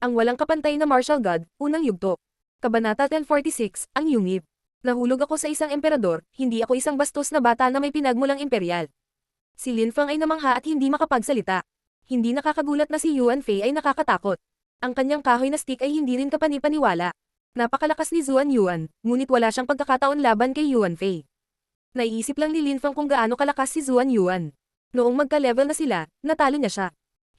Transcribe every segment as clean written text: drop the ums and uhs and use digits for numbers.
Ang walang kapantay na martial god, unang yugto. Kabanata 1046, ang yungib. Nahulog ako sa isang emperador, hindi ako isang bastos na bata na may pinagmulang imperial. Si Lin Feng ay namangha at hindi makapagsalita. Hindi nakakagulat na si Yuan Fei ay nakakatakot. Ang kanyang kahoy na stick ay hindi rin kapanipaniwala. Napakalakas ni Zuan Yuan, ngunit wala siyang pagkakataon laban kay Yuan Fei. Naiisip lang ni Lin Feng kung gaano kalakas si Zuan Yuan. Noong magka-level na sila, natalo niya siya.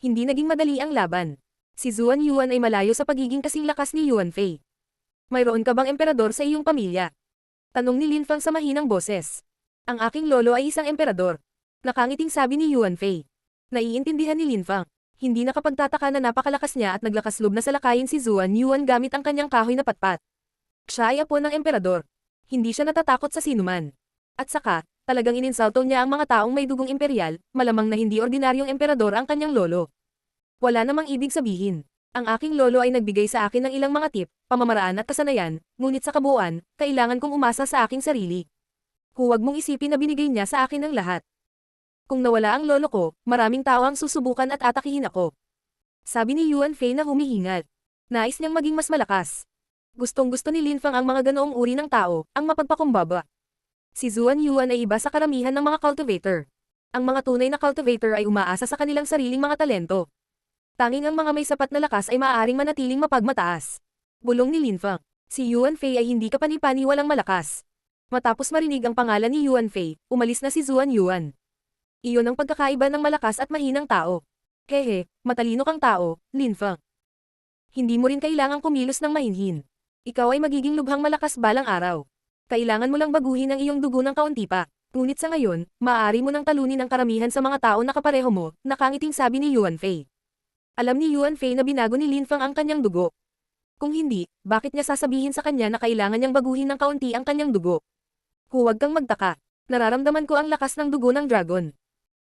Hindi naging madali ang laban. Si Zuan Yuan ay malayo sa pagiging kasing lakas ni Yuan Fei. Mayroon ka bang emperador sa iyong pamilya? Tanong ni Lin Feng sa mahinang boses. Ang aking lolo ay isang emperador. Nakangiting sabi ni Yuan Fei. Naiintindihan ni Lin Feng. Hindi nakapagtataka na napakalakas niya at naglakasloob na salakayin si Zuan Yuan gamit ang kanyang kahoy na patpat. Siya ay apo ng emperador. Hindi siya natatakot sa sinuman. At saka, talagang ininsulto niya ang mga taong may dugong imperial, malamang na hindi ordinaryong emperador ang kanyang lolo. Wala namang ibig sabihin. Ang aking lolo ay nagbigay sa akin ng ilang mga tip, pamamaraan at kasanayan, ngunit sa kabuuan, kailangan kong umasa sa aking sarili. Huwag mong isipin na binigay niya sa akin ang lahat. Kung nawala ang lolo ko, maraming tao ang susubukan at atakihin ako. Sabi ni Yuan Fei na humihingal. Nais niyang maging mas malakas. Gustong-gusto ni Lin Feng ang mga ganoong uri ng tao, ang mapagpakumbaba. Si Zuan Yuan ay iba sa karamihan ng mga cultivator. Ang mga tunay na cultivator ay umaasa sa kanilang sariling mga talento. Tanging ang mga may sapat na lakas ay maaaring manatiling mapagmataas. Bulong ni Lin Feng. Si Yuan Fei ay hindi kapanipaniwalang malakas. Matapos marinig ang pangalan ni Yuan Fei, umalis na si Zuan Yuan. Iyon ang pagkakaiba ng malakas at mahinang tao. Hehe, matalino kang tao, Lin Feng. Hindi mo rin kailangang kumilos ng mahinhin. Ikaw ay magiging lubhang malakas balang araw. Kailangan mo lang baguhin ang iyong dugo ng kaunti pa. Ngunit sa ngayon, maaari mo nang talunin ang karamihan sa mga tao na kapareho mo, nakangiting sabi ni Yuan Fei. Alam ni Yuan Fei na binago ni Lin Feng ang kanyang dugo. Kung hindi, bakit niya sasabihin sa kanya na kailangan niyang baguhin ng kaunti ang kanyang dugo? Huwag kang magtaka. Nararamdaman ko ang lakas ng dugo ng dragon.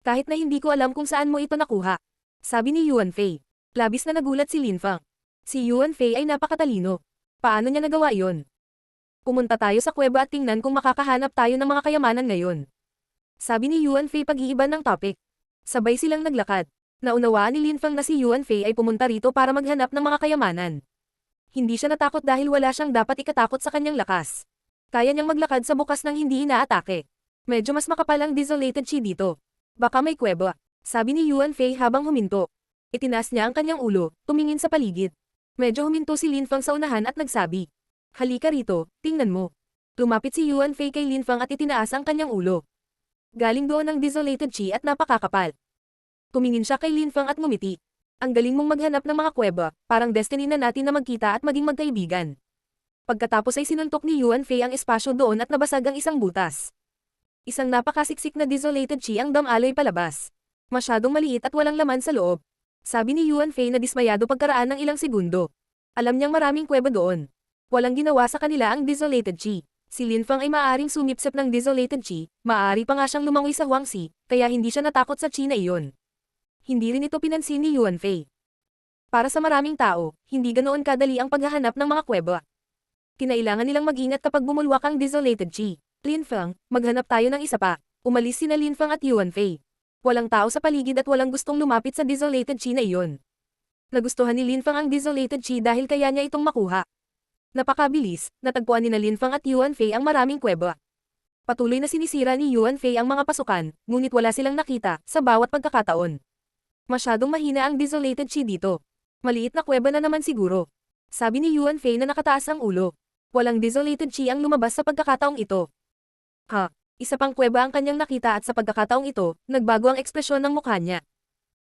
Kahit na hindi ko alam kung saan mo ito nakuha. Sabi ni Yuan Fei. Labis na nagulat si Lin Feng. Si Yuan Fei ay napakatalino. Paano niya nagawa iyon? Pumunta tayo sa kuweba at tingnan kung makakahanap tayo ng mga kayamanan ngayon. Sabi ni Yuan Fei pag-iiban ng topic. Sabay silang naglakad. Naunawaan ni Lin Feng na si Yuan Fei ay pumunta rito para maghanap ng mga kayamanan. Hindi siya natakot dahil wala siyang dapat ikatakot sa kanyang lakas. Kaya niyang maglakad sa bukas nang hindi inaatake. Medyo mas makapal ang desolated chi dito. Baka may kuweba. Sabi ni Yuan Fei habang huminto. Itinaas niya ang kanyang ulo, tumingin sa paligid. Medyo huminto si Lin Feng sa unahan at nagsabi. Halika rito, tingnan mo. Lumapit si Yuan Fei kay Lin Feng at itinaas ang kanyang ulo. Galing doon ang desolated chi at napakakapal. Tumingin siya kay Lin Feng at ngumiti. Ang galing mong maghanap ng mga kuweba, parang destiny na natin na magkita at maging magkaibigan. Pagkatapos ay sinuntok ni Yuan Fei ang espasyo doon at nabasag ang isang butas. Isang napakasiksik na desolated chi ang damaloy palabas. Masyadong maliit at walang laman sa loob. Sabi ni Yuan Fei na dismayado pagkaraan ng ilang segundo. Alam niyang maraming kuweba doon. Walang ginawa sa kanila ang desolated chi. Si Lin Feng ay maaaring sumipsip ng desolated chi, maaari pa nga siyang lumangoy sa Huangxi, kaya hindi siya natakot sa chi na iyon. Hindi rin ito pinansin ni Yuan Fei. Para sa maraming tao, hindi ganoon kadali ang paghahanap ng mga kuweba. Kinailangan nilang mag-ingat kapag bumulwak ang desolated chi. Lin Feng, maghanap tayo ng isa pa. Umalis sina Lin Feng at Yuan Fei. Walang tao sa paligid at walang gustong lumapit sa desolated chi na iyon. Nagustuhan ni Lin Feng ang desolated chi dahil kaya niya itong makuha. Napakabilis, natagpuan ni Lin Feng at Yuan Fei ang maraming kuweba. Patuloy na sinisira ni Yuan Fei ang mga pasukan, ngunit wala silang nakita sa bawat pagkakataon. Masyadong mahina ang desolated chi dito. Maliit na kuweba na naman siguro. Sabi ni Yuan Fei na nakataas ang ulo. Walang desolated chi ang lumabas sa pagkakataong ito. Isa pang kuweba ang kanyang nakita at sa pagkakataong ito, nagbago ang ekspresyon ng mukha niya.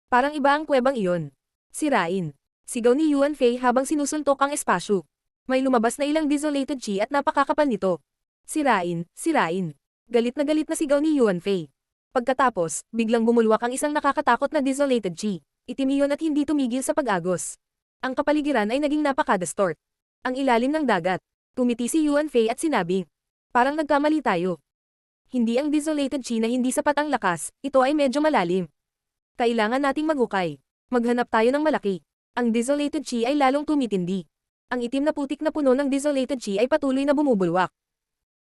Parang iba ang kuwebang iyon. Sirain. Sigaw ni Yuan Fei habang sinusuntok ang espasyo. May lumabas na ilang desolated chi at napakakapal nito. Sirain, sirain. Galit na sigaw ni Yuan Fei. Pagkatapos, biglang bumulwak ang isang nakakatakot na desolated chi. Itim iyon at hindi tumigil sa pag-agos. Ang kapaligiran ay naging napaka-distort. Ang ilalim ng dagat. Tumiti si Yuan Fei at sinabi. Parang nagkamali tayo. Hindi ang desolated chi na hindi sapat ang lakas, ito ay medyo malalim. Kailangan nating maghukay. Maghanap tayo ng malaki. Ang desolated chi ay lalong tumitindi. Ang itim na putik na puno ng desolated chi ay patuloy na bumubulwak.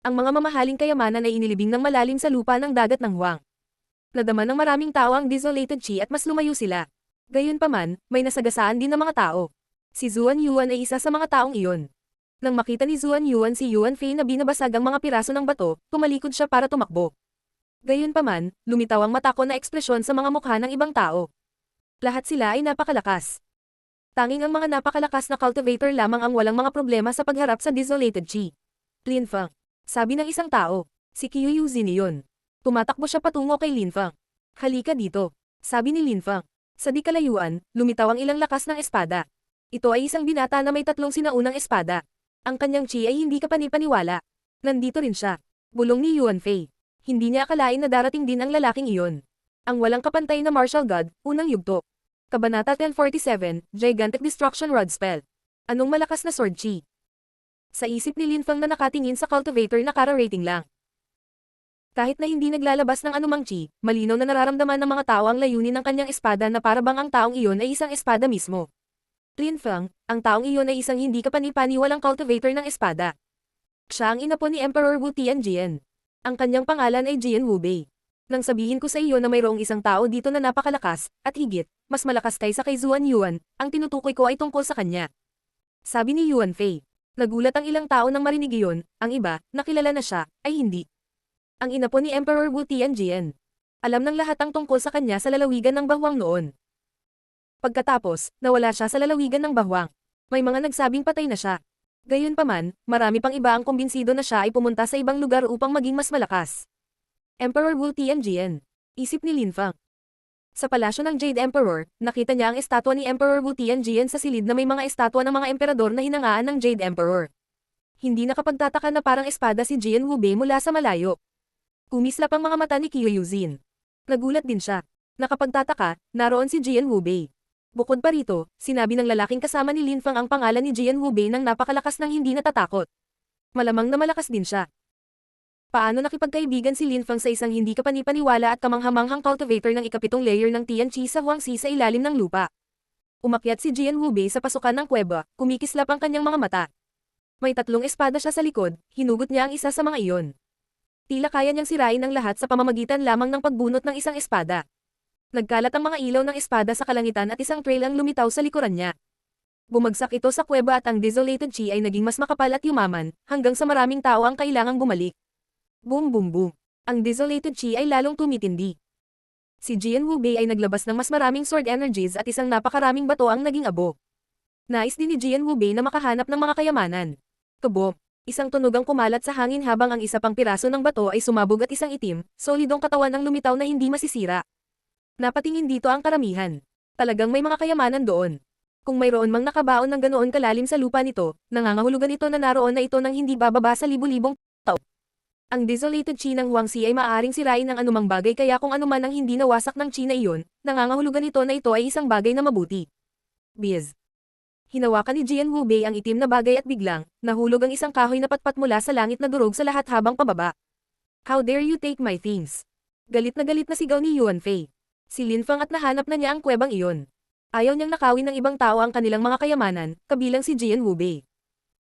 Ang mga mamahaling kayamanan ay inilibing ng malalim sa lupa ng dagat ng Huang. Nadama ng maraming tao ang desolated chi at mas lumayo sila. Gayunpaman, may nasagasaan din ng mga tao. Si Zuan Yuan ay isa sa mga taong iyon. Nang makita ni Zuan Yuan si Yuan Fei na binabasag ang mga piraso ng bato, tumalikod siya para tumakbo. Gayunpaman, lumitaw ang matako na ekspresyon sa mga mukha ng ibang tao. Lahat sila ay napakalakas. Tanging ang mga napakalakas na cultivator lamang ang walang mga problema sa pagharap sa desolated Qi. Lin Feng. Sabi ng isang tao. Si Qiu Yuzin iyon. Tumatakbo siya patungo kay Lin Feng. Halika dito. Sabi ni Lin Feng. Sa di kalayuan, lumitaw ang ilang lakas ng espada. Ito ay isang binata na may 3 sinaunang espada. Ang kanyang chi ay hindi kapanipaniwala. Nandito rin siya. Bulong ni Yuan Fei. Hindi niya akalain na darating din ang lalaking iyon. Ang walang kapantay na martial god, unang yugto. Kabanata 1047, Gigantic Destruction Rod Spell. Anong malakas na sword chi? Sa isip ni Lin Feng na nakatingin sa cultivator na kara-rating lang. Kahit na hindi naglalabas ng anumang chi, malinaw na nararamdaman ng mga tao ang layunin ng kanyang espada na para bang ang taong iyon ay isang espada mismo. Lin Feng, ang taong iyon ay isang hindi kapanipaniwalang cultivator ng espada. Siya ang inapo ni Emperor Wu Tianjian. Ang kanyang pangalan ay Jian Wubei. Nang sabihin ko sa iyo na mayroong isang tao dito na napakalakas, at higit, mas malakas kaysa kay Zuan Yuan, ang tinutukoy ko ay tungkol sa kanya. Sabi ni Yuan Fei. Nagulat ang ilang tao nang marinig iyon, ang iba, nakilala na siya, ay hindi. Ang inapo ni Emperor Wu Tianjian. Alam ng lahat ang tungkol sa kanya sa lalawigan ng Bahwang noon. Pagkatapos, nawala siya sa lalawigan ng Bahwang. May mga nagsabing patay na siya. Gayunpaman, marami pang iba ang kumbinsido na siya ay pumunta sa ibang lugar upang maging mas malakas. Emperor Wu Tianjian. Isip ni Lin Feng. Sa palasyo ng Jade Emperor, nakita niya ang estatwa ni Emperor Wu Tianjian sa silid na may mga estatwa ng mga emperador na hinangaan ng Jade Emperor. Hindi nakapagtataka na parang espada si Jian Wubei mula sa malayo. Kumislap ang mga mata ni Qiu Yuzin. Nagulat din siya. Nakapagtataka, naroon si Jian Wubei. Bukod pa rito, sinabi ng lalaking kasama ni Lin Feng ang pangalan ni Jian Wubei ng napakalakas ng hindi natatakot. Malamang na malakas din siya. Paano nakipagkaibigan si Lin Feng sa isang hindi kapanipaniwala at kamanghamanghang cultivator ng ika-7 layer ng Tianqi sa Huangxi sa ilalim ng lupa? Umakyat si Jian Wubei sa pasukan ng kuweba, kumikislap ang kanyang mga mata. May 3 espada siya sa likod, hinugot niya ang isa sa mga iyon. Tila kaya niyang sirain ang lahat sa pamamagitan lamang ng pagbunot ng isang espada. Nagkalat ang mga ilaw ng espada sa kalangitan at isang trail ang lumitaw sa likuran niya. Bumagsak ito sa kuweba at ang desolated Qi ay naging mas makapal at yumaman, hanggang sa maraming tao ang kailangang bumalik. Boom boom boom. Ang desolated Qi ay lalong tumitindi. Si Jian Wubei ay naglabas ng mas maraming sword energies at isang napakaraming bato ang naging abo. Nais din ni Jian Wubei na makahanap ng mga kayamanan. Kabom. Isang tunog ang kumalat sa hangin habang ang isa pang piraso ng bato ay sumabog at isang itim, solidong katawan ang lumitaw na hindi masisira. Napatingin dito ang karamihan. Talagang may mga kayamanan doon. Kung mayroon mang nakabaon ng ganoon kalalim sa lupa nito, nangangahulugan ito na naroon na ito nang hindi bababa sa libu-libong tao. Ang desolated Qi ng Huangxi ay maaaring sirain ng anumang bagay kaya kung anuman ang hindi nawasak ng Qi na iyon, nangangahulugan ito na ito ay isang bagay na mabuti. Biz. Hinawakan ni Jian Wubei ang itim na bagay at biglang, nahulog ang isang kahoy na patpat mula sa langit na durog sa lahat habang pababa. How dare you take my things? Galit na sigaw ni Yuan Fei. Si Lin Feng at nahanap na niya ang kuwebang iyon. Ayaw niyang nakawin ng ibang tao ang kanilang mga kayamanan, kabilang si Jian Wubei.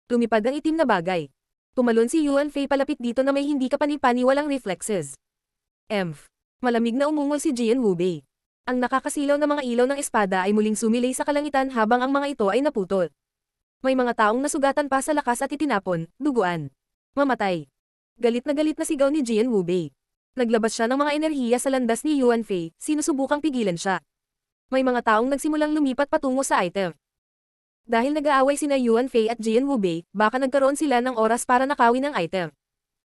Lumipad ang itim na bagay. Tumalon si Yuan Fei palapit dito na may hindi kapanipaniwalang reflexes. Emph. Malamig na umungol si Jian Wubei. Ang nakakasilaw na mga ilaw ng espada ay muling sumilay sa kalangitan habang ang mga ito ay naputol. May mga taong nasugatan pa sa lakas at itinapon, duguan. Mamatay. Galit na sigaw ni Jian Wubei. Naglabas siya ng mga enerhiya sa landas ni Yuan Fei, sinusubukang pigilan siya. May mga taong nagsimulang lumipat patungo sa item. Dahil nag-aaway sina Yuan Fei at Jian Wubei, baka nagkaroon sila ng oras para nakawin ang item.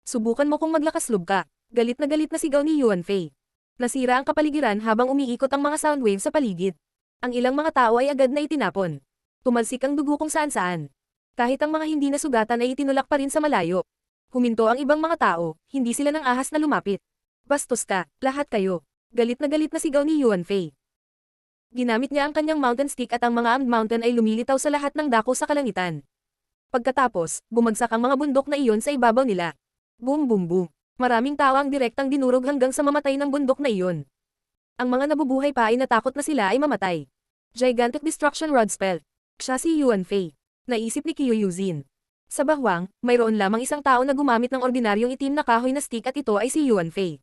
Subukan mo kung maglakas-loob ka. Galit na sigaw ni Yuan Fei. Nasira ang kapaligiran habang umiikot ang mga sound wave sa paligid. Ang ilang mga tao ay agad na itinapon. Tumalsik ang dugo kung saan-saan. Kahit ang mga hindi nasugatan ay itinulak pa rin sa malayo. Huminto ang ibang mga tao, hindi sila nang ahas na lumapit. Bastos ka, lahat kayo. Galit na sigaw ni Yuan Fei. Ginamit niya ang kanyang mountain stick at ang mga armed mountain ay lumilitaw sa lahat ng dako sa kalangitan. Pagkatapos, bumagsak ang mga bundok na iyon sa ibabaw nila. Boom boom boom. Maraming tao ang direktang dinurog hanggang sa mamatay ng bundok na iyon. Ang mga nabubuhay pa ay natakot na sila ay mamatay. Gigantic Destruction Rod Spell. Siya si Yuan Fei. Naisip ni Qiu Yuzin. Sa Bahwang, mayroon lamang isang tao na gumamit ng ordinaryong itim na kahoy na stick at ito ay si Yuan Fei.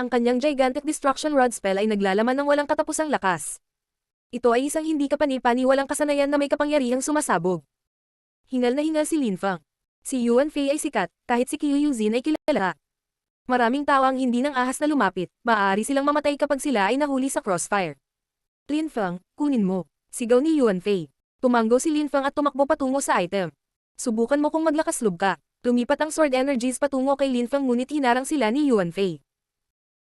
Ang kanyang Gigantic Destruction Rod Spell ay naglalaman ng walang katapusang lakas. Ito ay isang hindi kapani-paniwalang kasanayan na may kapangyarihang sumasabog. Hingal na hingal si Lin Fang. Si Yuan Fei ay sikat, kahit si Qiu Yuzin ay kilala. Maraming tao ang hindi nang ahas na lumapit, maaari silang mamatay kapag sila ay nahuli sa crossfire. Lin Fang, kunin mo. Sigaw ni Yuan Fei. Tumanggo si Lin Fang at tumakbo patungo sa item. Subukan mo kung maglakas loob ka. Lumipat ang sword energies patungo kay Lin Fang ngunit hinarang sila ni Yuan Fei.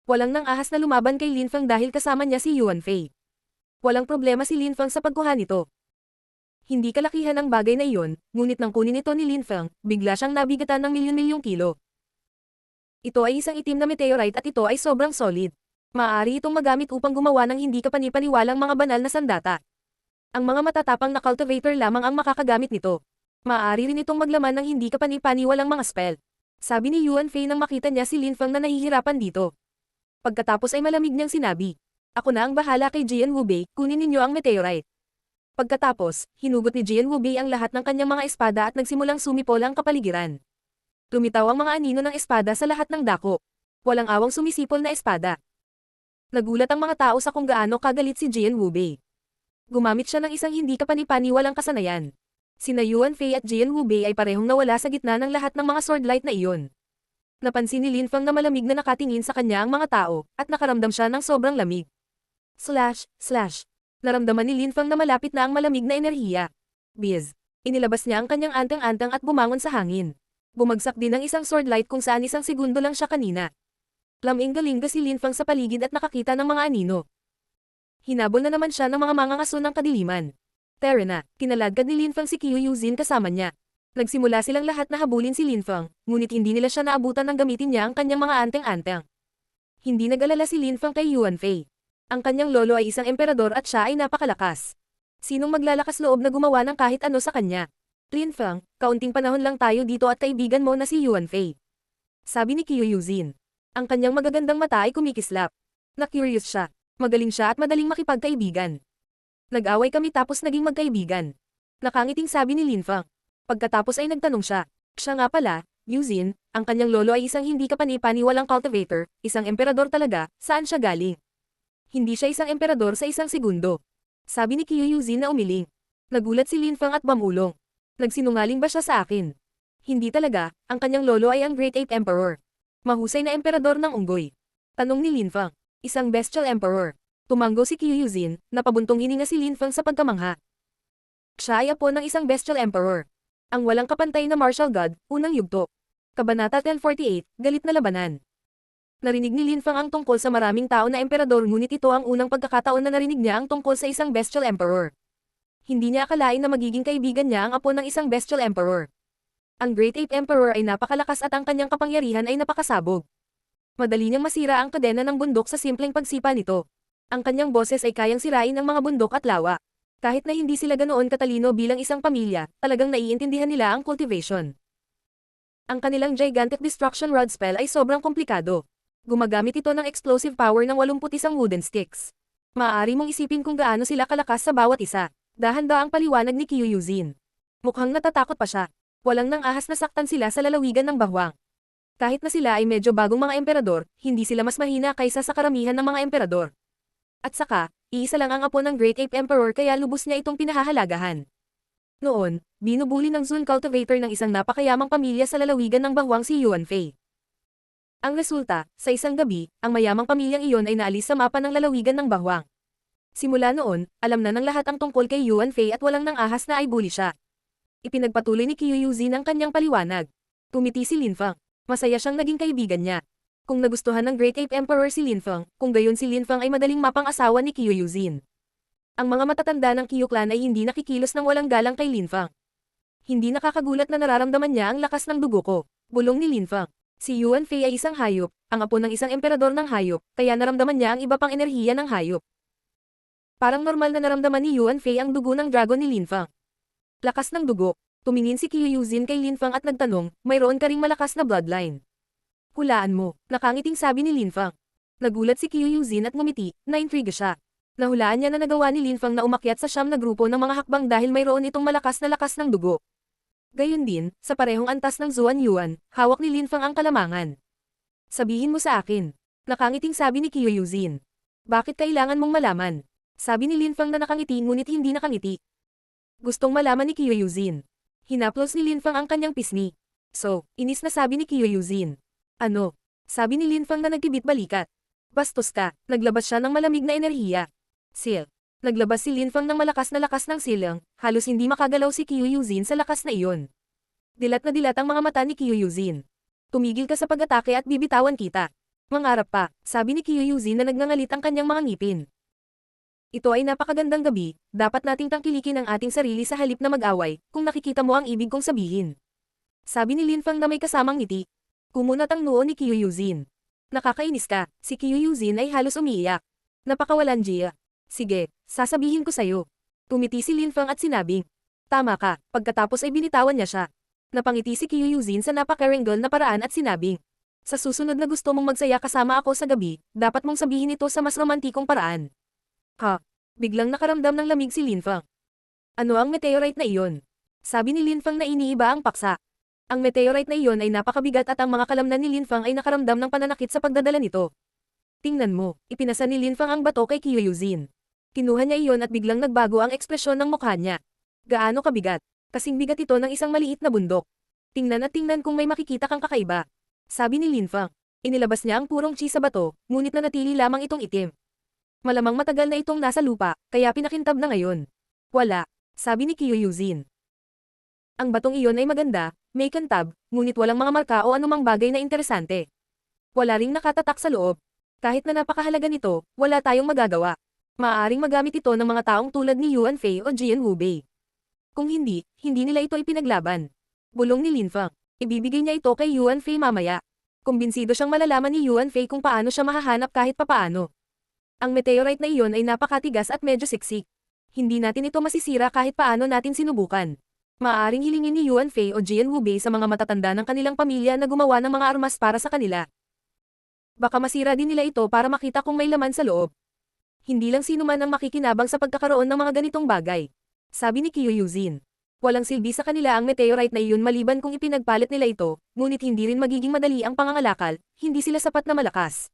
Walang nang ahas na lumaban kay Lin Fang dahil kasama niya si Yuan Fei. Walang problema si Lin Fang sa pagkuha nito. Hindi kalakihan ang bagay na iyon, ngunit nang kunin ito ni Lin Fang, bigla siyang nabigatan ng milyon-milyong kilo. Ito ay isang itim na meteorite at ito ay sobrang solid. Maaari itong magamit upang gumawa ng hindi kapani-paniwalang mga banal na sandata. Ang mga matatapang na cultivator lamang ang makakagamit nito. Maaari rin itong maglaman ng hindi kapani-paniwalang mga spell. Sabi ni Yuan Fei nang makita niya si Lin Fang na nahihirapan dito. Pagkatapos ay malamig niyang sinabi, "Ako na ang bahala kay Jian Wubei, kunin ninyo ang meteorite." Pagkatapos, hinugot ni Jian Wubei ang lahat ng kanyang mga espada at nagsimulang sumipol ang kapaligiran. Lumitaw ang mga anino ng espada sa lahat ng dako. Walang awang sumisipol na espada. Nagulat ang mga tao sa kung gaano kagalit si Jian Wubei. Gumamit siya ng isang hindi kapani-paniwalang kasanayan. Sina Yuan Fei at Jian Wubei ay parehong nawala sa gitna ng lahat ng mga swordlight na iyon. Napansin ni Lin Fang na malamig na nakatingin sa kanya ang mga tao, at nakaramdam siya ng sobrang lamig. Slash, slash. Naramdaman ni Lin Fang na malapit na ang malamig na enerhiya. Biz. Inilabas niya ang kanyang antang-antang at bumangon sa hangin. Bumagsak din ang isang swordlight kung saan isang segundo lang siya kanina. Laming-galinga si Lin Fang sa paligid at nakakita ng mga anino. Hinabol na naman siya ng mga mangangaso ng kadiliman. Tara na, kinaladkad ni Lin Fang si Qiu Yuzin kasama niya. Nagsimula silang lahat na habulin si Lin Fang, ngunit hindi nila siya naabutan ng gamitin niya ang kanyang mga anteng-anteng. Hindi nag-alala si Lin Fang kay Yuan Fei. Ang kanyang lolo ay isang emperador at siya ay napakalakas. Sinong maglalakas loob na gumawa ng kahit ano sa kanya? Lin Fang, kaunting panahon lang tayo dito at kaibigan mo na si Yuan Fei. Sabi ni Qiu Yuzin. Ang kanyang magagandang mata ay kumikislap. Na-curious siya. Magaling siya at madaling makipagkaibigan. Nag-away kami tapos naging magkaibigan. Nakangiting sabi ni Lin Fang. Pagkatapos ay nagtanong siya. Siya nga pala, Yuzin, ang kanyang lolo ay isang hindi kapani-paniwalang cultivator, isang emperador talaga, saan siya galing? Hindi siya isang emperador sa isang segundo. Sabi ni Qiu Yuzin na umiling. Nagulat si Lin Fang at bamulong. Nagsinungaling ba siya sa akin? Hindi talaga, ang kanyang lolo ay ang Great Ape Emperor. Mahusay na emperador ng unggoy. Tanong ni Lin Fang. Isang bestial emperor. Tumanggo si Qiu Yuzin, napabuntong hininga si Lin Fang sa pagkamangha. Siya ay apo ng isang bestial emperor. Ang walang kapantay na martial god, unang yugto. Kabanata 1048, Galit na Labanan. Narinig ni Lin Fang ang tungkol sa maraming tao na emperador ngunit ito ang unang pagkakataon na narinig niya ang tungkol sa isang bestial emperor. Hindi niya akalain na magiging kaibigan niya ang apo ng isang bestial emperor. Ang Great Ape Emperor ay napakalakas at ang kanyang kapangyarihan ay napakasabog. Madali niyang masira ang kadena ng bundok sa simpleng pagsipa nito. Ang kanyang boses ay kayang sirain ang mga bundok at lawa. Kahit na hindi sila ganoon katalino bilang isang pamilya, talagang naiintindihan nila ang cultivation. Ang kanilang gigantic destruction rod spell ay sobrang komplikado. Gumagamit ito ng explosive power ng 81 wooden sticks. Maaari mong isipin kung gaano sila kalakas sa bawat isa. Dahan-daang paliwanag ni Qiu Yuzin. Mukhang natatakot pa siya. Walang nang ahas na saktan sila sa lalawigan ng bahwang. Kahit na sila ay medyo bagong mga emperador, hindi sila mas mahina kaysa sa karamihan ng mga emperador. At saka, iisa lang ang apo ng Great Ape Emperor kaya lubos niya itong pinahahalagahan. Noon, binubuli ng Zun cultivator ng isang napakayamang pamilya sa lalawigan ng bahwang si Yuan Fei. Ang resulta, sa isang gabi, ang mayamang pamilyang iyon ay naalis sa mapa ng lalawigan ng bahwang. Simula noon, alam na ng lahat ang tungkol kay Yuan Fei at walang nang ahas na ay bully siya. Ipinagpatuloy ni Qiu Yuzin ang kanyang paliwanag. Tumiti si Lin Fang. Masaya siyang naging kaibigan niya. Kung nagustuhan ng Great Ape Emperor si Lin Fang, kung gayon si Lin Fang ay madaling mapang-asawa ni Qiu Yuzin. Ang mga matatanda ng Qiu clan ay hindi nakikilos ng walang galang kay Lin Fang. Hindi nakakagulat na nararamdaman niya ang lakas ng dugo ko. Bulong ni Lin Fang. Si Yuan Fei ay isang hayop, ang apo ng isang emperador ng hayop, kaya naramdaman niya ang iba pang enerhiya ng hayop. Parang normal na naramdaman ni Yuan Fei ang dugo ng dragon ni Lin Fang. Lakas ng dugo. Tumingin si Qiu Yuzin kay Lin Fang at nagtanong, mayroon ka ring malakas na bloodline. Hulaan mo, nakangiting sabi ni Lin Fang. Nagulat si Qiu Yuzin at ngumiti, na-intriga siya. Nahulaan niya na nagawa ni Lin Fang na umakyat sa siyam na grupo ng mga hakbang dahil mayroon itong malakas na lakas ng dugo. Gayon din, sa parehong antas ng Zuan Yuan, hawak ni Lin Fang ang kalamangan. Sabihin mo sa akin. Nakangiting sabi ni Qiu Yuzin. Bakit kailangan mong malaman? Sabi ni Linfang na nakangiti ngunit hindi nakangiti. Gustong malaman ni Kyuyuzin. Hinaplos ni Linfang ang kanyang pisngi. So, inis na sabi ni Kyuyuzin. Ano? Sabi ni Linfang na nagkibit balikat. Bastos ka, naglabas siya ng malamig na enerhiya. Seal. Naglabas si Linfang ng malakas na lakas ng silang, halos hindi makagalaw si Kyuyuzin sa lakas na iyon. Dilat na dilat ang mga mata ni Kyuyuzin. Tumigil ka sa pag-atake at bibitawan kita. Mangarap pa, sabi ni Kyuyuzin na nagngangalit ang kanyang mga ngipin. Ito ay napakagandang gabi, dapat nating tangkilikin ang ating sarili sa halip na mag-away, kung nakikita mo ang ibig kong sabihin. Sabi ni Linfang na may kasamang ngiti. Kumunat ang noo ni Kyuyuzin. Nakakainis ka, si Kyuyuzin ay halos umiiyak. Napakawalan Jia. Sige, sasabihin ko sa'yo. Tumiti si Linfang at sinabing. Tama ka, pagkatapos ay binitawan niya siya. Napangiti si Kyuyuzin sa napaka-rengal na paraan at sinabing. Sa susunod na gusto mong magsaya kasama ako sa gabi, dapat mong sabihin ito sa mas romantikong paraan. Ha? Biglang nakaramdam ng lamig si Linfang. Ano ang meteorite na iyon? Sabi ni Linfang na iniiba ang paksa. Ang meteorite na iyon ay napakabigat at ang mga kalamnan ni Linfang ay nakaramdam ng pananakit sa pagdadala nito. Tingnan mo, ipinasa ni Linfang ang bato kay Kyuyuzin. Kinuha niya iyon at biglang nagbago ang ekspresyon ng mukha niya. Gaano kabigat? Kasing bigat ito ng isang maliit na bundok. Tingnan at tingnan kung may makikita kang kakaiba. Sabi ni Linfang. Inilabas niya ang purong chi sa bato, ngunit nanatili lamang itong itim. Malamang matagal na itong nasa lupa, kaya pinakintab na ngayon. Wala, sabi ni Kyuyuzin. Ang batong iyon ay maganda, may kantab, ngunit walang mga marka o anumang bagay na interesante. Wala ring nakatatak sa loob. Kahit na napakahalaga nito, wala tayong magagawa. Maaaring magamit ito ng mga taong tulad ni Yuan Fei o Jian Wubei. Kung hindi, hindi nila ito ipinaglaban. Bulong ni Linfang. Ibibigay niya ito kay Yuan Fei mamaya. Kumbinsido siyang malalaman ni Yuan Fei kung paano siya mahahanap kahit papaano. Ang meteorite na iyon ay napakatigas at medyo siksik. Hindi natin ito masisira kahit paano natin sinubukan. Maaaring hilingin ni Yuan Fei o Jian Wubei sa mga matatanda ng kanilang pamilya na gumawa ng mga armas para sa kanila. Baka masira din nila ito para makita kung may laman sa loob. Hindi lang sino man ang makikinabang sa pagkakaroon ng mga ganitong bagay. Sabi ni Kyuyuzin. Walang silbi sa kanila ang meteorite na iyon maliban kung ipinagpalit nila ito, ngunit hindi rin magiging madali ang pangangalakal, hindi sila sapat na malakas.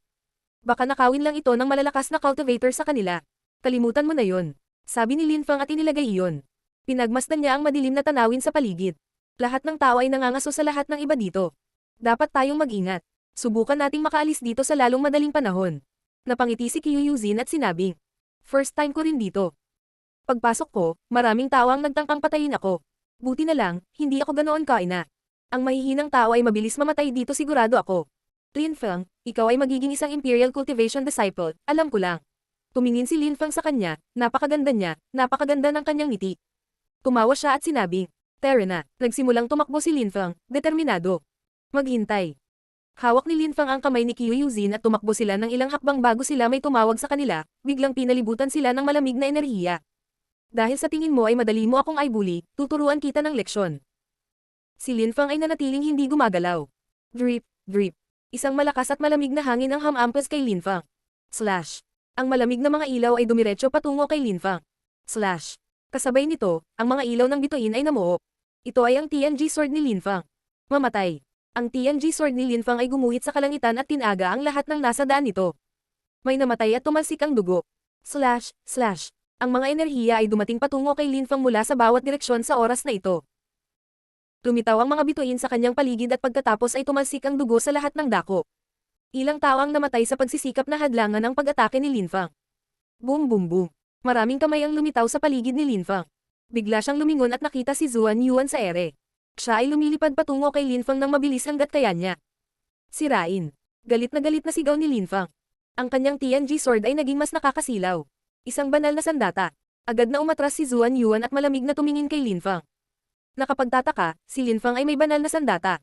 Baka nakawin lang ito ng malalakas na cultivator sa kanila. Kalimutan mo na yon. Sabi ni Linfang at inilagay iyon. Pinagmasdan niya ang madilim na tanawin sa paligid. Lahat ng tao ay nangangaso sa lahat ng iba dito. Dapat tayong mag-ingat. Subukan nating makaalis dito sa lalong madaling panahon. Napangiti si Kyuyuzin at sinabing. First time ko rin dito. Pagpasok ko, maraming tao ang nagtangkang patayin ako. Buti na lang, hindi ako ganoon kaina. Ang mahihinang tao ay mabilis mamatay dito sigurado ako. Linfang, ikaw ay magiging isang Imperial Cultivation Disciple, alam ko lang. Tumingin si Linfang sa kanya, napakaganda niya, napakaganda ng kanyang ngiti. Tumawa siya at sinabing, Tara na, nagsimulang tumakbo si Linfang, determinado. Maghintay. Hawak ni Linfang ang kamay ni Kyuyuzin at tumakbo sila ng ilang hakbang bago sila may tumawag sa kanila, biglang pinalibutan sila ng malamig na enerhiya. Dahil sa tingin mo ay madali mo akong aibuli, tuturuan kita ng leksyon. Si Linfang ay nanatiling hindi gumagalaw. Drip, drip. Isang malakas at malamig na hangin ang hamampas kay Linfang. Slash. Ang malamig na mga ilaw ay dumiretso patungo kay Linfang. Slash. Kasabay nito, ang mga ilaw ng bituin ay namuo. Ito ay ang TNG sword ni Linfang. Mamatay. Ang TNG sword ni Linfang ay gumuhit sa kalangitan at tinaga ang lahat ng nasa daan nito. May namatay at tumalsik ang dugo. Slash, slash. Ang mga enerhiya ay dumating patungo kay Linfang mula sa bawat direksyon sa oras na ito. Lumitaw ang mga bituin sa kanyang paligid at pagkatapos ay tumalsik ang dugo sa lahat ng dako. Ilang tao ang namatay sa pagsisikap na hadlangan ng pag-atake ni Linfang. Boom boom boom. Maraming kamay ang lumitaw sa paligid ni Linfang. Bigla siyang lumingon at nakita si Zuan Yuan sa ere. Siya ay lumilipad patungo kay Linfang ng mabilis hanggat kaya niya. Sirain. Galit na sigaw ni Linfang. Ang kanyang TNG sword ay naging mas nakakasilaw. Isang banal na sandata. Agad na umatras si Zuan Yuan at malamig na tumingin kay Linfang. Nakapagtataka, si Linfang ay may banal na sandata.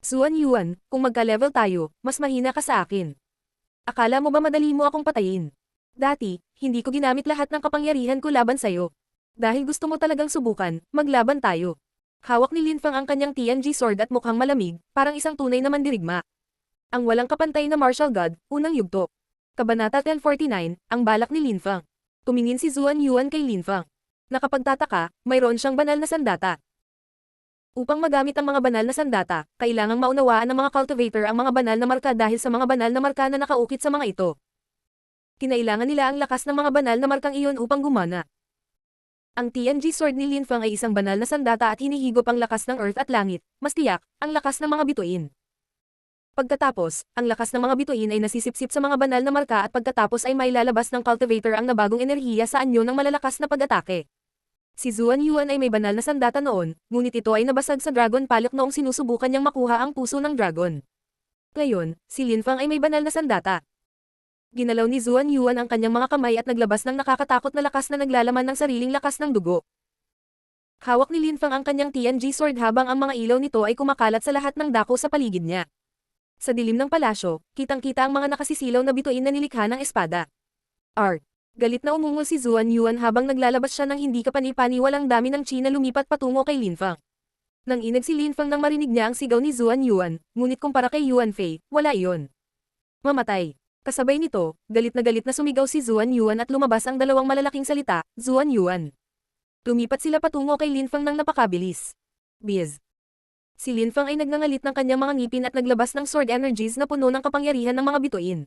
Zuan Yuan, kung magka-level tayo, mas mahina ka sa akin. Akala mo ba madali mo akong patayin? Dati, hindi ko ginamit lahat ng kapangyarihan ko laban sa'yo. Dahil gusto mo talagang subukan, maglaban tayo. Hawak ni Linfang ang kanyang TNG sword at mukhang malamig, parang isang tunay na mandirigma. Ang walang kapantay na martial god, unang yugto. Kabanata 1049, ang balak ni Linfang. Tumingin si Zuan Yuan kay Linfang. Nakapagtataka, mayroon siyang banal na sandata. Upang magamit ang mga banal na sandata, kailangang maunawaan ng mga cultivator ang mga banal na marka dahil sa mga banal na marka na nakaukit sa mga ito. Kinailangan nila ang lakas ng mga banal na markang iyon upang gumana. Ang TNG sword ni Lin Fang ay isang banal na sandata at hinihigop ang lakas ng earth at langit, mas tiyak, ang lakas ng mga bituin. Pagkatapos, ang lakas ng mga bituin ay nasisipsip sa mga banal na marka at pagkatapos ay mailalabas ng cultivator ang nabagong enerhiya sa anyo ng malalakas na pag-atake. Si Zuan Yuan ay may banal na sandata noon, ngunit ito ay nabasag sa Dragon Palok noong sinusubukan niyang makuha ang puso ng dragon. Ngayon, si Lin Fang ay may banal na sandata. Ginalaw ni Zuan Yuan ang kanyang mga kamay at naglabas ng nakakatakot na lakas na naglalaman ng sariling lakas ng dugo. Hawak ni Lin Fang ang kanyang TNG sword habang ang mga ilaw nito ay kumakalat sa lahat ng dako sa paligid niya. Sa dilim ng palasyo, kitang-kita ang mga nakasisilaw na bituin na nilikha ng espada. Galit na umungol si Zuan Yuan habang naglalabas siya ng hindi kapani-paniwalang dami ng chi na lumipat patungo kay Lin Fang. Nang inag si Lin Fang nang marinig niya ang sigaw ni Zuan Yuan, ngunit kumpara kay Yuan Fei, wala iyon. Mamatay. Kasabay nito, galit na sumigaw si Zuan Yuan at lumabas ang dalawang malalaking salita, Zuan Yuan. Lumipat sila patungo kay Lin Fang ng napakabilis. Biz. Si Lin Fang ay nagngangalit ng kanyang mga ngipin at naglabas ng sword energies na puno ng kapangyarihan ng mga bituin.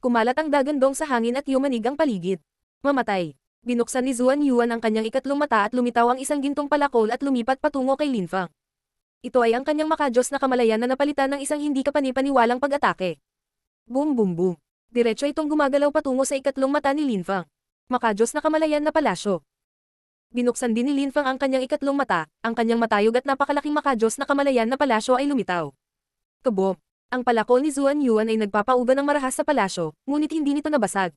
Kumalat ang dagandong sa hangin at yumanig ang paligid. Mamatay. Binuksan ni Zuan Yuan ang kanyang ikatlong mata at lumitaw ang isang gintong palakol at lumipat patungo kay Lin Fang. Ito ay ang kanyang makajos na kamalayan na napalitan ng isang hindi kapani-paniwalang pag-atake. Boom boom boom. Diretso itong gumagalaw patungo sa ikatlong mata ni Lin Fang. Makajos na kamalayan na palasyo. Binuksan din ni Lin Fang ang kanyang ikatlong mata, ang kanyang matayog at napakalaking makajos na kamalayan na palasyo ay lumitaw. Kabom! Ang palakol ni Zuan Yuan ay nagpapauba ng marahas sa palasyo, ngunit hindi nito nabasag.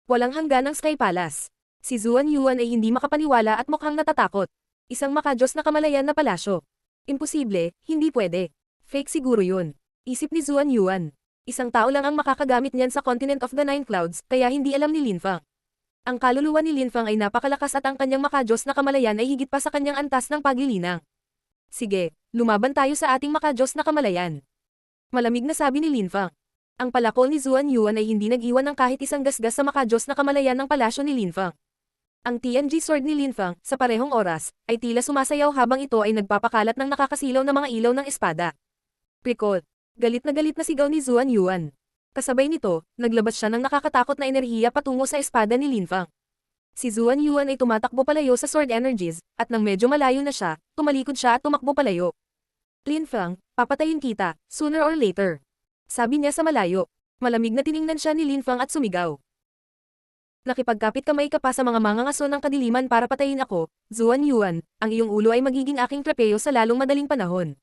Walang hanggan ng Sky Palace. Si Zuan Yuan ay hindi makapaniwala at mukhang natatakot. Isang makajos na kamalayan na palasyo. Imposible, hindi pwede. Fake siguro yun. Isip ni Zuan Yuan. Isang tao lang ang makakagamit niyan sa Continent of the Nine Clouds, kaya hindi alam ni Lin Fang. Ang kaluluwa ni Lin Fang ay napakalakas at ang kanyang makajos na kamalayan ay higit pa sa kanyang antas ng paglilinang. Sige, lumaban tayo sa ating makajos na kamalayan. Malamig na sabi ni Lin Fang. Ang palakol ni Zuan Yuan ay hindi nag-iwan ng kahit isang gasgas sa makajos na kamalayan ng palasyo ni Lin Fang. Ang TNG sword ni Lin Fang, sa parehong oras, ay tila sumasayaw habang ito ay nagpapakalat ng nakakasilaw na mga ilaw ng espada. Prikol. Galit na sigaw ni Zuan Yuan. Kasabay nito, naglabas siya ng nakakatakot na enerhiya patungo sa espada ni Lin Fang. Si Zuan Yuan ay tumatakbo palayo sa sword energies, at nang medyo malayo na siya, tumalikod siya at tumakbo palayo. Lin Fang, papatayin kita, sooner or later. Sabi niya sa malayo. Malamig na tiningnan siya ni Lin Fang at sumigaw. Nakipagkapit kamay ka pa sa mga mangangaso ng kadiliman para patayin ako, Zuan Yuan, ang iyong ulo ay magiging aking trepeyo sa lalong madaling panahon.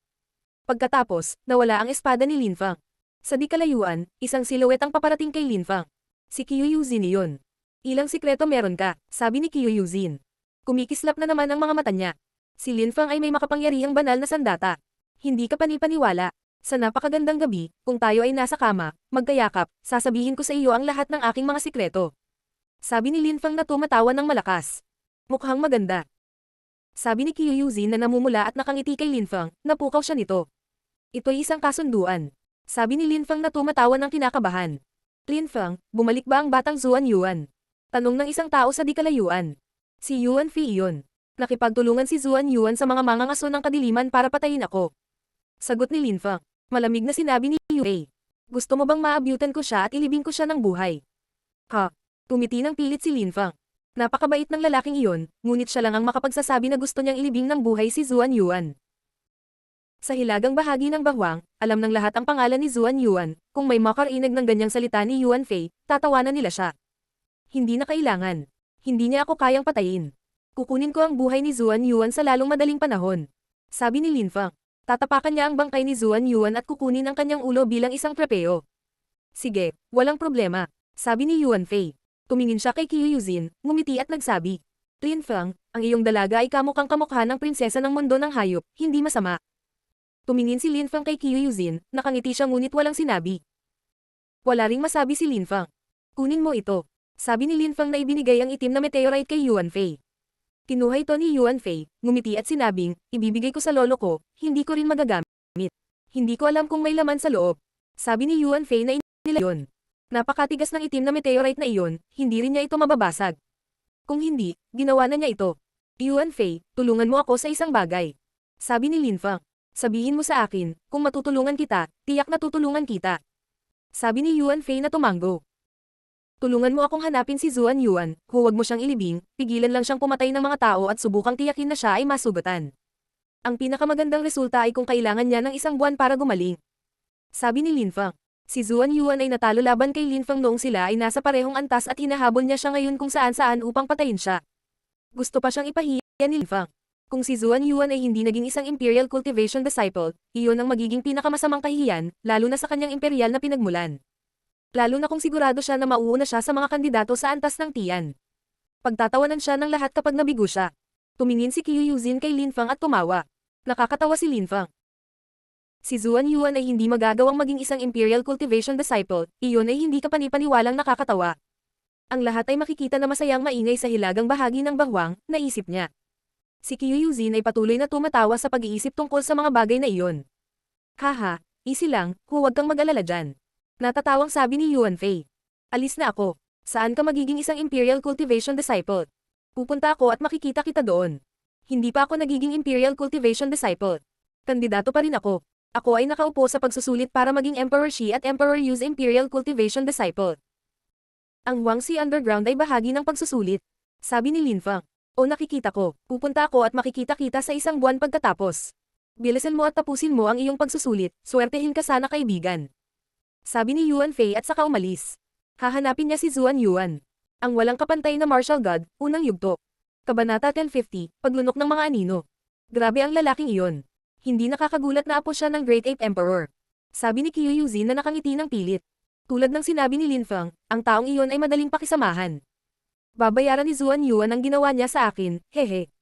Pagkatapos, nawala ang espada ni Lin Fang. Sa di kalayuan, isang siluet ang paparating kay Lin Fang. Si Qiu Yuzin iyon. Ilang sikreto meron ka, sabi ni Qiu Yuzin. Kumikislap na naman ang mga mata niya. Si Lin Fang ay may makapangyarihang banal na sandata. Hindi ka panipaniwala. Sa napakagandang gabi, kung tayo ay nasa kama, magkayakap, sasabihin ko sa iyo ang lahat ng aking mga sikreto. Sabi ni Lin Fang na tumatawa ng malakas. Mukhang maganda. Sabi ni Qiu Yuzin na namumula at nakangiti kay Lin Fang, napukaw siya nito. Ito'y isang kasunduan. Sabi ni Lin Fang na tumatawa ng kinakabahan. Lin Fang, bumalik ba ang batang Zuan Yuan? Tanong ng isang tao sa di kalayuan. Si Yuan Fei iyon. Nakipagtulungan si Zuan Yuan sa mga mangangaso ng kadiliman para patayin ako. Sagot ni Lin Fang. Malamig na sinabi ni Yu Fei. Gusto mo bang maabyutan ko siya at ilibing ko siya ng buhay? Ha? Tumiti ng pilit si Lin Fang. Napakabait ng lalaking iyon, ngunit siya lang ang makapagsasabi na gusto niyang ilibing ng buhay si Zuan Yuan. Sa hilagang bahagi ng bahwang, alam ng lahat ang pangalan ni Zuan Yuan, kung may makarinig ng ganyang salita ni Yuan Fei, tatawanan nila siya. Hindi na kailangan. Hindi niya ako kayang patayin. Kukunin ko ang buhay ni Zuan Yuan sa lalong madaling panahon. Sabi ni Lin Fang. Tatapakan niya ang bangkay ni Zuan Yuan at kukunin ang kanyang ulo bilang isang trapeo. Sige, walang problema. Sabi ni Yuan Fei. Tumingin siya kay Qiu Yuzin, ngumiti at nagsabi. Lin Fang, ang iyong dalaga ay kamukhang kamukha ng prinsesa ng mundo ng hayop, hindi masama. Tumingin si Lin Fang kay Qiu Yuzin, nakangiti siya ngunit walang sinabi. Wala ring masabi si Lin Fang. Kunin mo ito. Sabi ni Lin Fang na ibinigay ang itim na meteorite kay Yuan Fei. Kinuha ito ni Yuan Fei, ngumiti at sinabing, ibibigay ko sa lolo ko, hindi ko rin magagamit. Hindi ko alam kung may laman sa loob. Sabi ni Yuan Fei na nila yon. Napakatigas ng itim na meteorite na iyon, hindi rin niya ito mababasag. Kung hindi, ginawa na niya ito. Yuan Fei, tulungan mo ako sa isang bagay. Sabi ni Lin Fang. Sabihin mo sa akin, kung matutulungan kita, tiyak na tutulungan kita. Sabi ni Yuan Fei na tumanggo. Tulungan mo akong hanapin si Zuan Yuan, huwag mo siyang ilibing, pigilan lang siyang pumatay ng mga tao at subukang tiyakin na siya ay masugatan. Ang pinakamagandang resulta ay kung kailangan niya ng isang buwan para gumaling. Sabi ni Lin Fang. Si Zuan Yuan ay natalo laban kay Lin Fang noong sila ay nasa parehong antas at hinahabol niya siya ngayon kung saan-saan upang patayin siya. Gusto pa siyang ipahiya ni Lin Fang. Kung si Zuan Yuan ay hindi naging isang Imperial Cultivation Disciple, iyon ang magiging pinakamasamang kahihiyan, lalo na sa kanyang imperial na pinagmulan. Lalo na kung sigurado siya na mauuna siya sa mga kandidato sa antas ng Tian. Pagtatawanan siya ng lahat kapag nabigo siya. Tumingin si Qiu Yuzin kay Lin Fang at tumawa. Nakakatawa si Lin Fang. Si Zuan Yuan ay hindi magagawang maging isang Imperial Cultivation Disciple, iyon ay hindi kapani-paniwalang nakakatawa. Ang lahat ay makikita na masayang maingay sa hilagang bahagi ng bahwang, naisip niya. Si Qiu Yuzin ay patuloy na tumatawa sa pag-iisip tungkol sa mga bagay na iyon. Haha, easy lang, huwag kang mag-alala dyan. Natatawang sabi ni Yuan Fei. Alis na ako. Saan ka magiging isang Imperial Cultivation Disciple? Pupunta ako at makikita kita doon. Hindi pa ako nagiging Imperial Cultivation Disciple. Kandidato pa rin ako. Ako ay nakaupo sa pagsusulit para maging Emperor Shi at Emperor Yu's Imperial Cultivation Disciple. Ang Huangxi Underground ay bahagi ng pagsusulit. Sabi ni Lin Fang. O nakikita ko, pupunta ako at makikita kita sa isang buwan pagkatapos. Bilisan mo at tapusin mo ang iyong pagsusulit, swertehin ka sana kaibigan. Sabi ni Yuan Fei at saka umalis. Hahanapin niya si Zuan Yuan. Ang walang kapantay na martial god, unang yugto. Kabanata 1050, paglunok ng mga anino. Grabe ang lalaking iyon. Hindi nakakagulat na apo siya ng Great Ape Emperor. Sabi ni Qiu Yuzin na nakangiti ng pilit. Tulad ng sinabi ni Lin Fang, ang taong iyon ay madaling pakisamahan. Babayaran ni Zuan Yuan ang ginawa niya sa akin, hehe.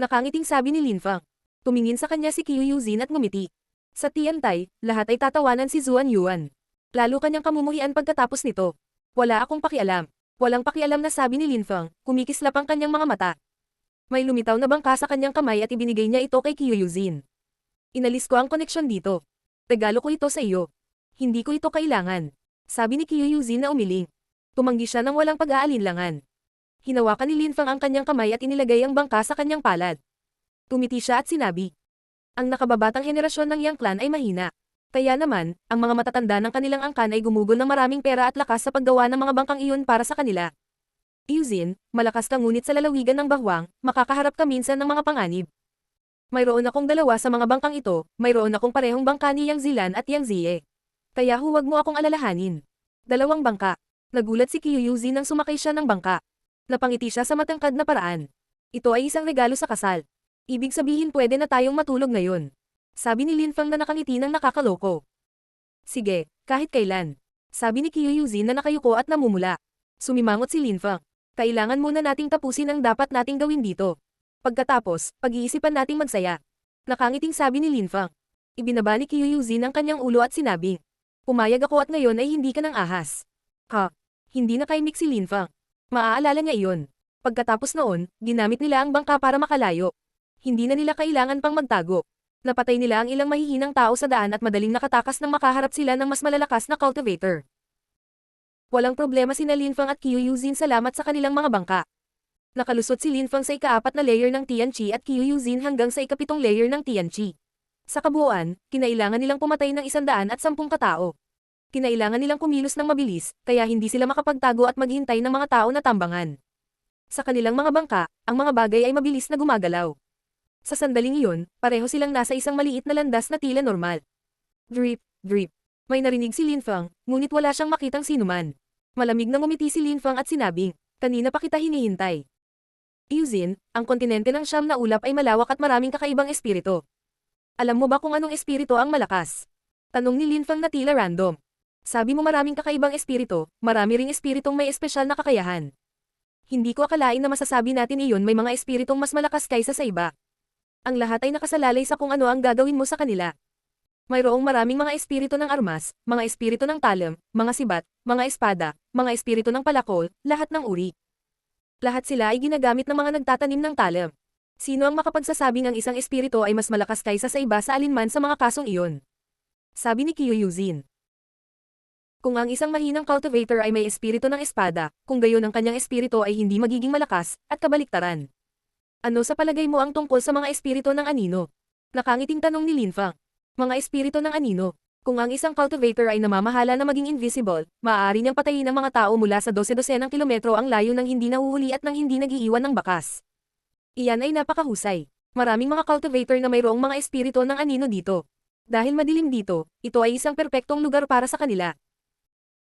Nakangiting sabi ni Lin Fang. Tumingin sa kanya si Qiu Yuzin at ngumiti. Sa Tiantai, lahat ay tatawanan si Zuan Yuan. Lalo kanyang kamumuhian pagkatapos nito. Wala akong pakialam. Walang pakialam na sabi ni Lin Fang, kumikislap ang kanyang mga mata. May lumitaw na bangka sa kanyang kamay at ibinigay niya ito kay Qiu Yuzin. Inalis ko ang koneksyon dito. Regalo ko ito sa iyo. Hindi ko ito kailangan. Sabi ni Qiu Yuzin na umiling. Tumanggi siya ng walang pag-aalinlangan. Hinawakan ni Lin Fang ang kanyang kamay at inilagay ang bangka sa kanyang palad. Tumiti siya at sinabi. Ang nakababatang henerasyon ng Yang Clan ay mahina. Kaya naman, ang mga matatanda ng kanilang angkan ay gumugol ng maraming pera at lakas sa paggawa ng mga bangkang iyon para sa kanila. Yuzin, malakas ka ngunit sa lalawigan ng bahwang, makakaharap ka minsan ng mga panganib. Mayroon akong dalawa sa mga bangkang ito, mayroon akong parehong bangka ni Yang Zilan at Yang Zie. Kaya huwag mo akong alalahanin. Dalawang bangka. Nagulat si Qiu Yuzin nang sumakay siya ng bangka. Napangiti siya sa matangkad na paraan. Ito ay isang regalo sa kasal. Ibig sabihin pwede na tayong matulog ngayon. Sabi ni Lin Fang na nakangiti ng nakakaloko. Sige, kahit kailan. Sabi ni Qiu Yuzin na nakayuko at namumula. Sumimangot si Lin Fang. Kailangan muna nating tapusin ang dapat nating gawin dito. Pagkatapos, pag-iisipan nating magsaya. Nakangiting sabi ni Lin Fang. Ibinaba ni Qiu Yuzin ang kanyang ulo at sinabi. Pumayag ako at ngayon ay hindi ka ng ahas. Ha? Hindi nakaimik si Lin Fang. Maaalala niya iyon. Pagkatapos noon, ginamit nila ang bangka para makalayo. Hindi na nila kailangan pang magtago. Napatay nila ang ilang mahihinang tao sa daan at madaling nakatakas nang makaharap sila ng mas malalakas na cultivator. Walang problema sina Lin Fang at Qiu Yuzin salamat sa kanilang mga bangka. Nakalusot si Lin Fang sa ika-4 na layer ng Tianqi at Qiu Yuzin hanggang sa ika-7 layer ng Tianqi. Sa kabuuan, kinailangan nilang pumatay ng 110 katao. Kinailangan nilang kumilos ng mabilis, kaya hindi sila makapagtago at maghintay ng mga tao na tambangan. Sa kanilang mga bangka, ang mga bagay ay mabilis na gumagalaw. Sa sandaling iyon, pareho silang nasa isang maliit na landas na tila normal. Drip, drip. May narinig si Lin Fang, ngunit wala siyang makitang sinuman. Malamig na ngumiti si Lin Fang at sinabing, kanina pa kita hinihintay. Yuzin, ang kontinente ng Siyam na ulap ay malawak at maraming kakaibang espiritu. Alam mo ba kung anong espiritu ang malakas? Tanong ni Lin Fang na tila random. Sabi mo maraming kakaibang espiritu, marami ring espiritong may espesyal na kakayahan. Hindi ko akalain na masasabi natin iyon may mga espiritong mas malakas kaysa sa iba. Ang lahat ay nakasalalay sa kung ano ang gagawin mo sa kanila. Mayroong maraming mga espiritu ng armas, mga espiritu ng talim, mga sibat, mga espada, mga espiritu ng palakol, lahat ng uri. Lahat sila ay ginagamit ng mga nagtatanim ng talim. Sino ang makapagsasabing ang isang espiritu ay mas malakas kaysa sa iba sa alinman sa mga kasong iyon? Sabi ni Qiu Yuzin. Kung ang isang mahinang cultivator ay may espiritu ng espada, kung gayon ang kanyang espiritu ay hindi magiging malakas, at kabaliktaran. Ano sa palagay mo ang tungkol sa mga espiritu ng anino? Nakangiting tanong ni Lin Fang. Mga espiritu ng anino. Kung ang isang cultivator ay namamahala na maging invisible, maaari niyang patayin ang mga tao mula sa 12-dosenang kilometro ang layo nang hindi nahuhuli at nang hindi nag-iiwan ng bakas. Iyan ay napakahusay. Maraming mga cultivator na mayroong mga espiritu ng anino dito. Dahil madilim dito, ito ay isang perpektong lugar para sa kanila.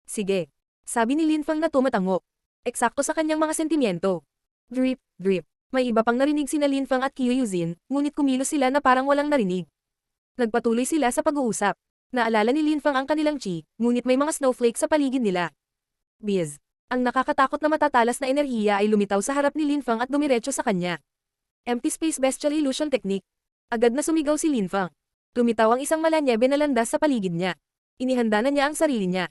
Sige. Sabi ni Linfang na tumatango. Eksakto sa kanyang mga sentimiento. Drip, drip. May iba pang narinig sina Linfang at Kyuyuzin, ngunit kumilos sila na parang walang narinig. Nagpatuloy sila sa pag-uusap. Naalala ni Linfang ang kanilang chi, ngunit may mga snowflake sa paligid nila. Biz. Ang nakakatakot na matatalas na enerhiya ay lumitaw sa harap ni Linfang at dumiretso sa kanya. Empty space bestial illusion technique. Agad na sumigaw si Linfang. Lumitaw ang isang malanyebe na landas sa paligid niya. Inihanda na niya ang sarili niya.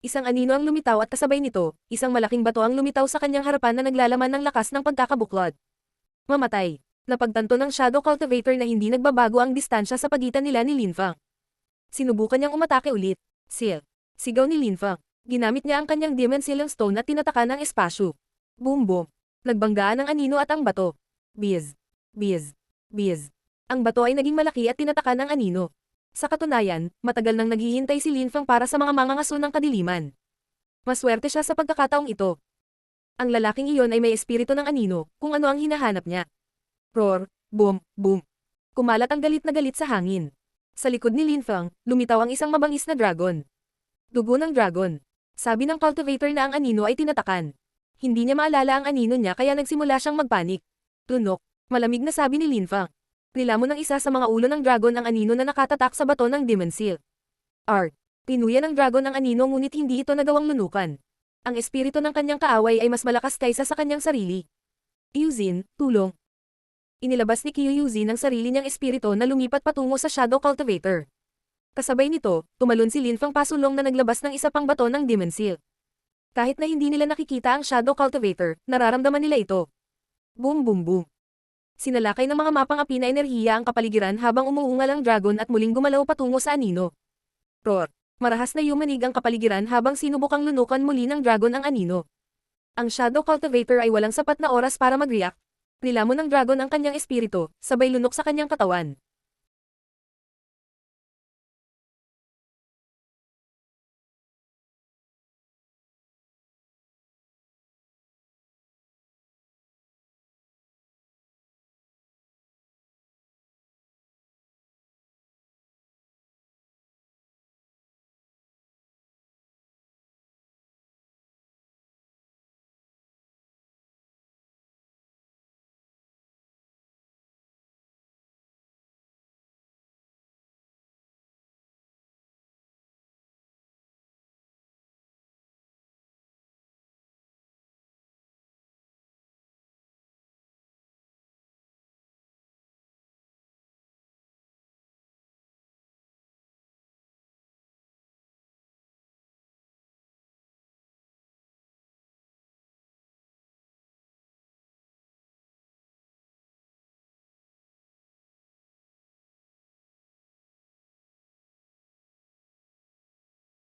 Isang anino ang lumitaw at kasabay nito, isang malaking bato ang lumitaw sa kanyang harapan na naglalaman ng lakas ng pagkakabuklod. Mamatay. Napagtanto ng Shadow Cultivator na hindi nagbabago ang distansya sa pagitan nila ni Linfang. Sinubukan niyang umatake ulit. Seal. Sigaw ni Linfang. Ginamit niya ang kanyang Demon Sealing Stone at tinatakan ang espasyo. Boom boom. Nagbanggaan ang anino at ang bato. Biz. Biz. Biz. Ang bato ay naging malaki at tinatakan ang anino. Sa katunayan, matagal nang naghihintay si Linfang para sa mga mangangaso ng kadiliman. Maswerte siya sa pagkakataong ito. Ang lalaking iyon ay may espiritu ng anino, kung ano ang hinahanap niya. Roar. Boom. Boom. Kumalat ang galit na galit sa hangin. Sa likod ni Linfang, lumitaw ang isang mabangis na dragon. Dugo ng dragon. Sabi ng cultivator na ang anino ay tinatakan. Hindi niya maalala ang anino niya kaya nagsimula siyang magpanik. Tunok. Malamig na sabi ni Linfang. Nilamon ng isa sa mga ulo ng dragon ang anino na nakatatak sa bato ng Demon Seal. Tinuya ng dragon ang anino ngunit hindi ito nagawang lunukan. Ang espiritu ng kanyang kaaway ay mas malakas kaysa sa kanyang sarili. Yuzin, tulong. Inilabas ni Kyuyuzin ang sarili niyang espiritu na lumipat patungo sa Shadow Cultivator. Kasabay nito, tumalon si Linfang pasulong na naglabas ng isa pang bato ng Demon Seal. Kahit na hindi nila nakikita ang Shadow Cultivator, nararamdaman nila ito. Boom boom boom. Sinalakay ng mga mapang api na enerhiya ang kapaligiran habang umuungal ang dragon at muling gumalaw patungo sa anino. Roar. Marahas na yumanig ang kapaligiran habang sinubukang lunukan muli ng dragon ang anino. Ang Shadow Cultivator ay walang sapat na oras para mag-react. Nilamon ng dragon ang kanyang espiritu, sabay lunok sa kanyang katawan.